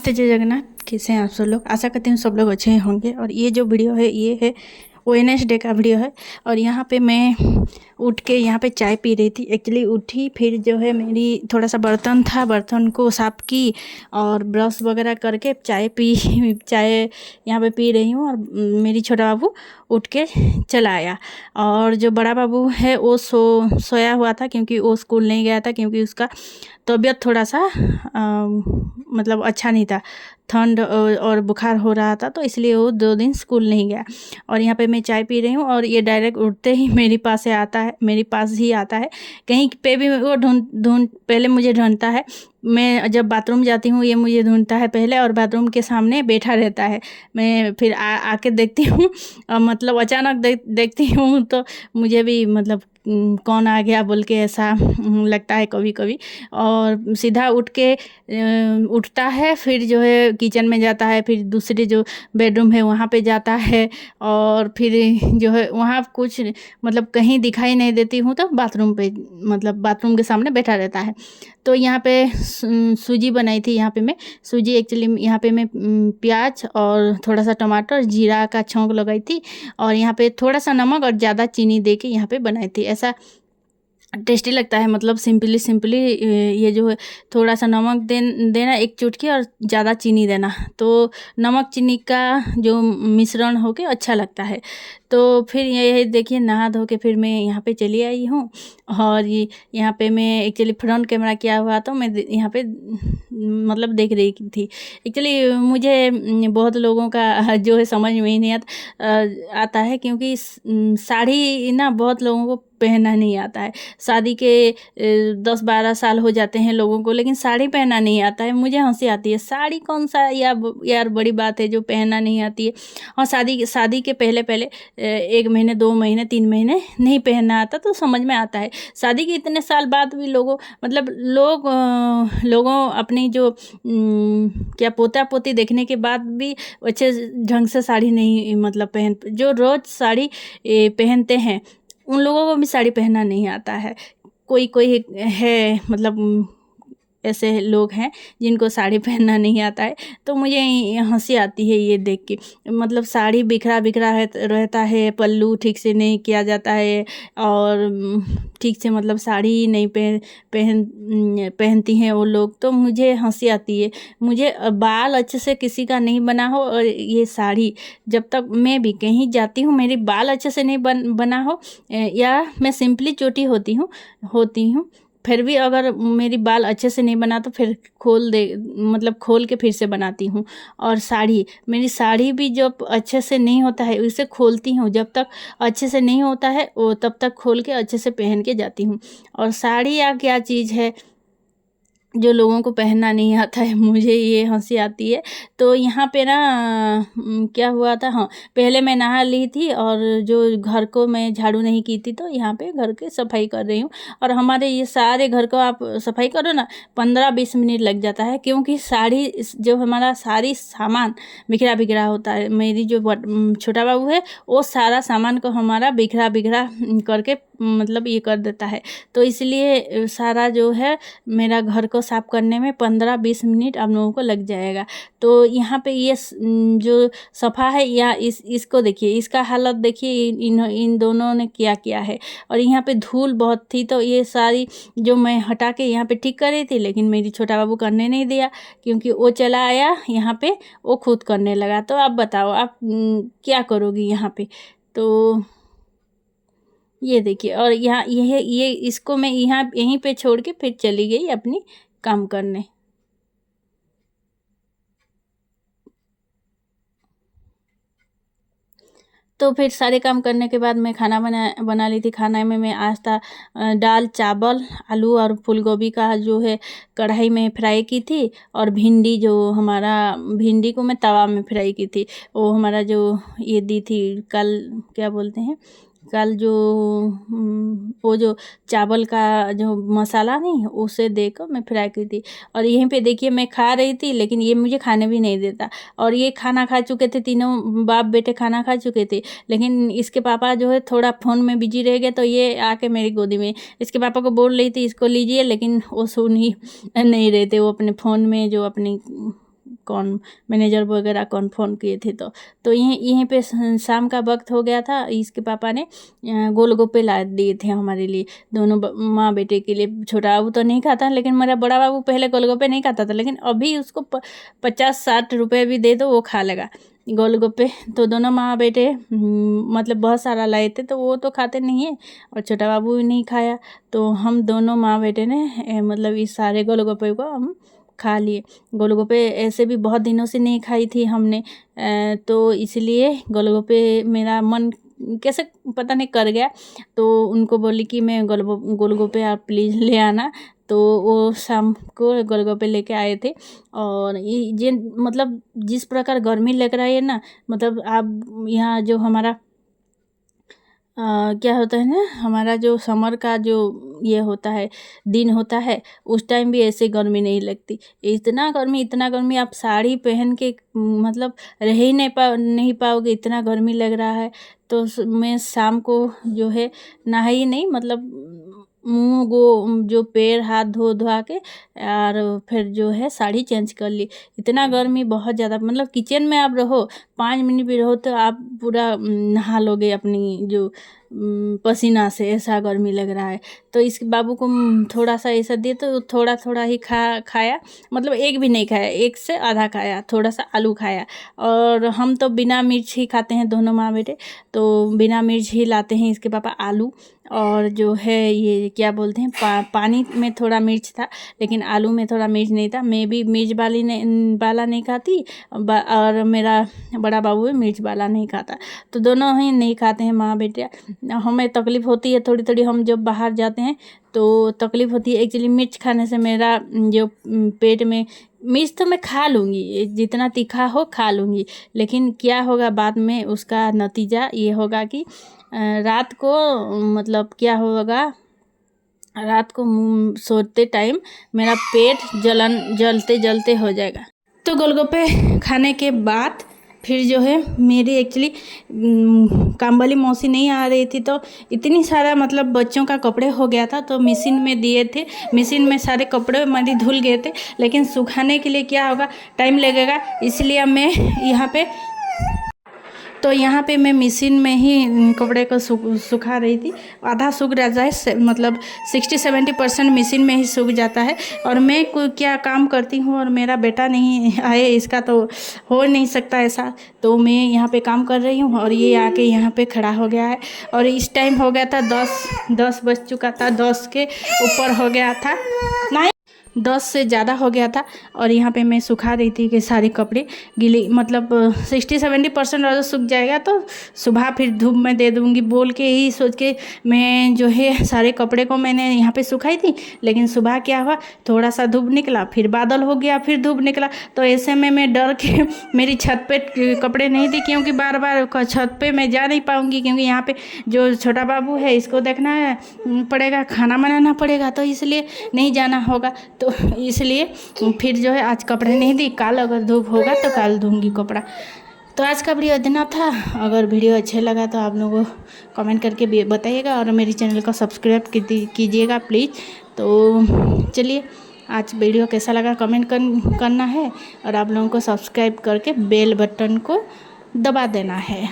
नमस्ते जय जगन्नाथ। कैसे हैं आप सब लोग? आशा करती हूँ सब लोग अच्छे होंगे। और ये जो वीडियो है ये है वेडनेसडे का वीडियो है। और यहाँ पे मैं उठ के यहाँ पे चाय पी रही थी। एक्चुअली उठी, फिर जो है मेरी थोड़ा सा बर्तन था, बर्तन को साफ़ की और ब्रश वगैरह करके चाय यहाँ पे पी रही हूँ। और मेरी छोटा बाबू उठ के चला आया। और जो बड़ा बाबू है वो सोया हुआ था, क्योंकि वो स्कूल नहीं गया था, क्योंकि उसका तबीयत थोड़ा सा मतलब अच्छा नहीं था, ठंड और बुखार हो रहा था, तो इसलिए वो 2 दिन स्कूल नहीं गया। और यहाँ पे मैं चाय पी रही हूँ और ये डायरेक्ट उठते ही मेरे पास ही आता है। कहीं पे भी वो ढूंढ पहले मुझे ढूंढता है। मैं जब बाथरूम जाती हूँ ये मुझे ढूंढता है पहले, और बाथरूम के सामने बैठा रहता है। मैं फिर आके देखती हूँ और मतलब अचानक देखती हूँ तो मुझे भी मतलब कौन आ गया बोल के ऐसा लगता है कभी कभी। और सीधा उठता है, फिर जो है किचन में जाता है, फिर दूसरे जो बेडरूम है वहाँ पे जाता है। और फिर जो है वहाँ कुछ मतलब कहीं दिखाई नहीं देती हूँ तो बाथरूम पे मतलब बाथरूम के सामने बैठा रहता है। तो यहाँ पे सूजी बनाई थी। यहाँ पे मैं सूजी एक्चुअली यहाँ पे मैं प्याज और थोड़ा सा टमाटर जीरा का छौंक लगाई थी, और यहाँ पे थोड़ा सा नमक और ज़्यादा चीनी दे के यहाँ पे बनाई थी। ऐसा टेस्टी लगता है, मतलब सिंपली ये जो है थोड़ा सा नमक देना 1 चुटकी और ज़्यादा चीनी देना, तो नमक चीनी का जो मिश्रण होके अच्छा लगता है। तो फिर ये देखिए नहा धो के फिर मैं यहाँ पे चली आई हूँ। और ये यहाँ पे मैं एक्चुअली फ्रंट कैमरा किया हुआ तो मैं यहाँ पे मतलब देख रही थी। एक्चुअली मुझे बहुत लोगों का जो है समझ में ही नहीं आता है, क्योंकि साड़ी ना बहुत लोगों को पहनना नहीं आता है। शादी के 10-12 साल हो जाते हैं लोगों को, लेकिन साड़ी पहनना नहीं आता है। मुझे हंसी आती है, साड़ी कौन सा यार बड़ी बात है जो पहनना नहीं आती है। और शादी के पहले 1 महीने 2 महीने 3 महीने नहीं पहनना आता तो समझ में आता है। शादी के इतने साल बाद भी लोगों अपनी जो क्या पोता पोती देखने के बाद भी अच्छे ढंग से साड़ी नहीं मतलब जो रोज़ साड़ी पहनते हैं उन लोगों को भी साड़ी पहनना नहीं आता है। कोई है मतलब ऐसे लोग हैं जिनको साड़ी पहनना नहीं आता है। तो मुझे हंसी आती है ये देख के। मतलब साड़ी बिखरा रहता है, पल्लू ठीक से नहीं किया जाता है, और ठीक से मतलब साड़ी नहीं पहनती हैं वो लोग, तो मुझे हंसी आती है। मुझे बाल अच्छे से किसी का नहीं बना हो और ये साड़ी, जब तक मैं भी कहीं जाती हूँ मेरी बाल अच्छे से नहीं बना हो, या मैं सिंपली चोटी होती हूँ, फिर भी अगर मेरी बाल अच्छे से नहीं बना तो फिर खोल के फिर से बनाती हूँ। और मेरी साड़ी भी जब अच्छे से नहीं होता है उसे खोलती हूँ, जब तक अच्छे से नहीं होता है वो तब तक खोल के अच्छे से पहन के जाती हूँ। और साड़ी या क्या चीज़ है जो लोगों को पहनना नहीं आता है, मुझे ये हंसी आती है। तो यहाँ पे ना क्या हुआ था, हाँ, पहले मैं नहा ली थी और जो घर को मैं झाड़ू नहीं की थी, तो यहाँ पे घर की सफाई कर रही हूँ। और हमारे ये सारे घर को आप सफाई करो ना 15-20 मिनट लग जाता है, क्योंकि जो हमारा सारी सामान बिखरा होता है। मेरी जो छोटा बाबू है वो सारा सामान को हमारा बिखरा करके मतलब ये कर देता है। तो इसलिए सारा जो है मेरा घर को साफ़ करने में 15-20 मिनट आप लोगों को लग जाएगा। तो यहाँ पे ये जो सफ़ा है या इसको देखिए, इसका हालत देखिए, इन दोनों ने क्या किया है। और यहाँ पे धूल बहुत थी, तो ये सारी जो मैं हटा के यहाँ पे ठीक कर रही थी, लेकिन मेरी छोटा बाबू करने नहीं दिया, क्योंकि वो चला आया यहाँ पे, वो खुद करने लगा। तो आप बताओ आप क्या करोगी यहाँ पे? तो ये देखिए, और यहाँ ये इसको मैं यहीं पे छोड़ के फिर चली गई अपनी काम करने। तो फिर सारे काम करने के बाद मैं खाना बना ली थी। खाना में मैं आज था दाल चावल आलू और फूल गोभी का जो है कढ़ाई में फ्राई की थी, और भिंडी को मैं तवा में फ्राई की थी। वो हमारा जो ये दी थी कल, क्या बोलते हैं, कल जो वो जो चावल का जो मसाला नहीं उसे देकर मैं फ्राई की थी। और यहीं पे देखिए मैं खा रही थी, लेकिन ये मुझे खाने भी नहीं देता। और ये खाना खा चुके थे, तीनों बाप बेटे खाना खा चुके थे, लेकिन इसके पापा जो है थोड़ा फ़ोन में बिजी रह गए, तो ये आके मेरी गोदी में इसके पापा को बोल रही थी इसको लीजिए, लेकिन वो सुन ही नहीं रहे थे। वो अपने फ़ोन में जो अपनी कौन मैनेजर वगैरह कौन फ़ोन किए थे। तो यहीं पे शाम का वक्त हो गया था। इसके पापा ने गोलगप्पे ला दिए थे हमारे लिए, दोनों माँ बेटे के लिए। छोटा बाबू तो नहीं खाता, लेकिन मेरा बड़ा बाबू पहले गोलगप्पे नहीं खाता था, लेकिन अभी उसको 50-60 रुपये भी दे दो वो खा लेगा गोलगप्पे। तो दोनों माँ बेटे मतलब बहुत सारा लाए थे, तो वो तो खाते नहीं है और छोटा बाबू भी नहीं खाया। तो हम दोनों माँ बेटे ने मतलब इस सारे गोलगप्पे को हम खा लिए। गोलगप्पे ऐसे भी बहुत दिनों से नहीं खाई थी हमने, तो इसलिए गोलगप्पे मेरा मन कैसे पता नहीं कर गया। तो उनको बोली कि मैं गोलगप्पे आप प्लीज़ ले आना। तो वो शाम को गोलगप्पे लेके आए थे। और ये मतलब जिस प्रकार गर्मी लग रहा है ना, मतलब आप यहाँ जो हमारा क्या होता है ना, हमारा जो समर का जो ये होता है दिन होता है, उस टाइम भी ऐसे गर्मी नहीं लगती। इतना गर्मी आप साड़ी पहन के मतलब रह ही नहीं पाओगे, इतना गर्मी लग रहा है। तो मैं शाम को जो है नहाई नहीं, मतलब मुँह जो पैर हाथ धोआ के और फिर जो है साड़ी चेंज कर ली। इतना गर्मी बहुत ज़्यादा, मतलब किचन में आप रहो 5 मिनट भी रहो तो आप पूरा नहा लोगे अपनी जो पसीना से, ऐसा गर्मी लग रहा है। तो इस बाबू को थोड़ा सा ऐसा दिए तो थोड़ा थोड़ा ही खाया, मतलब एक भी नहीं खाया, एक से आधा खाया, थोड़ा सा आलू खाया। और हम तो बिना मिर्च ही खाते हैं दोनों माँ बेटे, तो बिना मिर्च ही लाते हैं इसके पापा आलू। और जो है ये क्या बोलते हैं पानी में थोड़ा मिर्च था, लेकिन आलू में थोड़ा मिर्च नहीं था। मैं भी मिर्च वाला नहीं खाती और मेरा बड़ा बाबू भी मिर्च वाला नहीं खाता, तो दोनों ही नहीं खाते हैं माँ बेटे। हमें तकलीफ़ होती है थोड़ी थोड़ी, हम जब बाहर जाते हैं तो तकलीफ़ होती है। एक्चुअली मिर्च खाने से मेरा जो पेट में, मिर्च तो मैं खा लूँगी, जितना तीखा हो खा लूँगी, लेकिन क्या होगा बाद में उसका नतीजा ये होगा कि रात को मतलब क्या होगा, रात को सोते टाइम मेरा पेट जलते जलते हो जाएगा। तो गोलगप्पे खाने के बाद फिर जो है मेरी एक्चुअली काम वाली मौसी नहीं आ रही थी, तो इतनी सारा मतलब बच्चों का कपड़े हो गया था, तो मशीन में दिए थे। मशीन में सारे कपड़े मेरे धुल गए थे, लेकिन सुखाने के लिए क्या होगा, टाइम लगेगा, इसलिए मैं यहाँ पे मैं मशीन में ही कपड़े को सुखा रही थी। आधा सूख जाता है, मतलब 60-70% मशीन में ही सूख जाता है। और मैं क्या काम करती हूँ और मेरा बेटा नहीं आए, इसका तो हो नहीं सकता ऐसा। तो मैं यहाँ पे काम कर रही हूँ और ये आके यहाँ पे खड़ा हो गया है। और इस टाइम हो गया था 10 बज चुका था, 10 के ऊपर हो गया था, नहीं 10 से ज़्यादा हो गया था। और यहाँ पे मैं सुखा रही थी कि सारे कपड़े गीले, मतलब 60-70% और सूख जाएगा तो सुबह फिर धूप में दे दूँगी बोल के ही सोच के मैं जो है सारे कपड़े को मैंने यहाँ पे सुखाई थी। लेकिन सुबह क्या हुआ, थोड़ा सा धूप निकला, फिर बादल हो गया, फिर धूप निकला। तो ऐसे में मैं डर के मेरी छत पे कपड़े नहीं थी, क्योंकि बार बार छत पे मैं जा नहीं पाऊँगी, क्योंकि यहाँ पे जो छोटा बाबू है इसको देखना पड़ेगा, खाना बनाना पड़ेगा, तो इसलिए नहीं जाना होगा। तो इसलिए फिर जो है आज कपड़े नहीं दी, कल अगर धूप होगा तो कल धूँगी कपड़ा। तो आज का वीडियो इतना था। अगर वीडियो अच्छा लगा तो आप लोगों को कमेंट करके बताइएगा और मेरे चैनल को सब्सक्राइब कीजिएगा प्लीज़। तो चलिए, आज वीडियो कैसा लगा कमेंट करना है, और आप लोगों को सब्सक्राइब करके बेल बटन को दबा देना है।